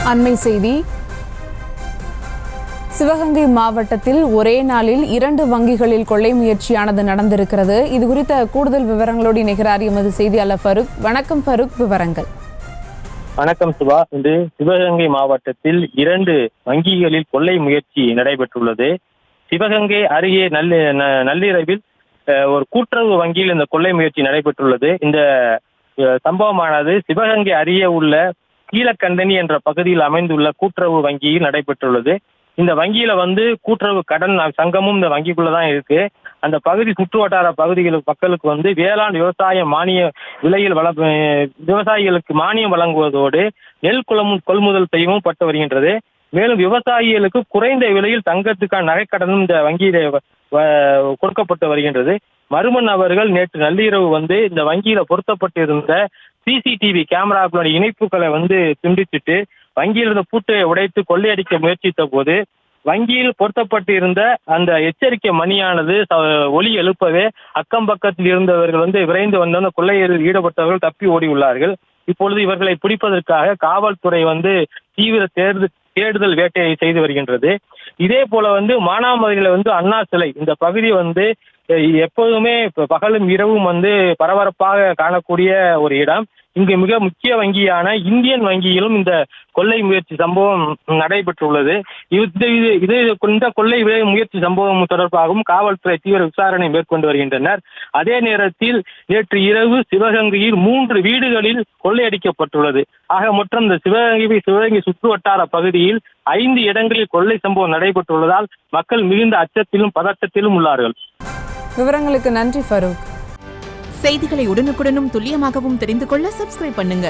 அண்மை செய்தி. சிவகங்கை மாவட்டத்தில் ஒரே நாளில் 2 வங்கிகளில் கொள்ளை முயற்சியானது நடந்திருக்கிறது. இது குறித்த கூடுதல் விவரங்களோடு இணைகிறார் எமது செய்தியாளர் ஃபருக். வணக்கம் ஃபருக், விவரங்கள். வணக்கம் சுபா. இன்று சிவகங்கை மாவட்டத்தில் 2 வங்கிகளில் கொள்ளை முயற்சி நடைபெற்றுள்ளது. சிவகங்கை அருகே நள்ளிரவில் ஒரு கூட்டுறவு வங்கியில் இந்த கொள்ளை முயற்சி நடைபெற்றுள்ளது. இந்த சம்பவமானது சிவகங்கை அருகே உள்ள கீழக்கண்டனி என்ற பகுதியில் அமைந்துள்ள கூட்டுறவு வங்கியில் நடைபெற்றுள்ளது. இந்த வங்கியில கூட்டுறவு கடன் சங்கமும் இந்த வங்கிக்குள்ளதான் இருக்கு. அந்த பகுதி சுற்று வட்டார பகுதிகளுக்கு மக்களுக்கு வேளாண் விவசாய மானிய விலையில் விவசாயிகளுக்கு மானியம் வழங்குவதோடு நெல் கொள்முதல் செய்யவும் பட்டு வருகின்றது. மேலும் விவசாயிகளுக்கு குறைந்த விலையில் தங்கத்துக்கான நகைக்கடனும் இந்த வங்கியில கொடுக்கப்பட்டு வருகின்றது. மருமன் அவர்கள் நேற்று நள்ளிரவு இந்த வங்கியில பொருத்தப்பட்டிருந்த சிசிடிவி கேமராக்களுடைய இணைப்புகளை துண்டிச்சுட்டு வங்கியில் இருந்த பூட்டை உடைத்து கொள்ளையடிக்க முயற்சித்த போது வங்கியில் பொருத்தப்பட்டிருந்த அந்த எச்சரிக்கை மணியானது ஒலி எழுப்பவே அக்கம் பக்கத்தில் இருந்தவர்கள் விரைந்து வந்த கொள்ளையில் ஈடுபட்டவர்கள் தப்பி ஓடி உள்ளார்கள். இப்பொழுது இவர்களை பிடிப்பதற்காக காவல்துறை தீவிர தேடுதல் வேட்டையை செய்து வருகின்றது. இதே போல மானாமதுரையில அண்ணா சிலை இந்த பகுதி எப்போதுமே பகலும் இரவும் பரபரப்பாக காணக்கூடிய ஒரு இடம். இங்கு மிக முக்கிய வங்கியான இந்தியன் வங்கியிலும் இந்த கொள்ளை முயற்சி சம்பவம் நடைபெற்றுள்ளது. இந்த கொள்ளை முயற்சி சம்பவம் தொடர்பாகவும் காவல்துறை தீவிர விசாரணை மேற்கொண்டு வருகின்றனர். அதே நேரத்தில் நேற்று இரவு சிவகங்கையில் 3 வீடுகளில் கொள்ளையடிக்கப்பட்டுள்ளது. ஆக மொத்தம் இந்த சிவகங்கை சுற்று வட்டார பகுதியில் 5 இடங்களில் கொள்ளை சம்பவம் நடைபெற்றுள்ளதால் மக்கள் மிகுந்த அச்சத்திலும் பதட்டத்திலும் உள்ளார்கள். விவரங்களுக்கு நன்றி ஃபருக். செய்திகளை உடனுக்குடனும் துல்லியமாகவும் தெரிந்து கொள்ள சப்ஸ்கிரைப் பண்ணுங்க.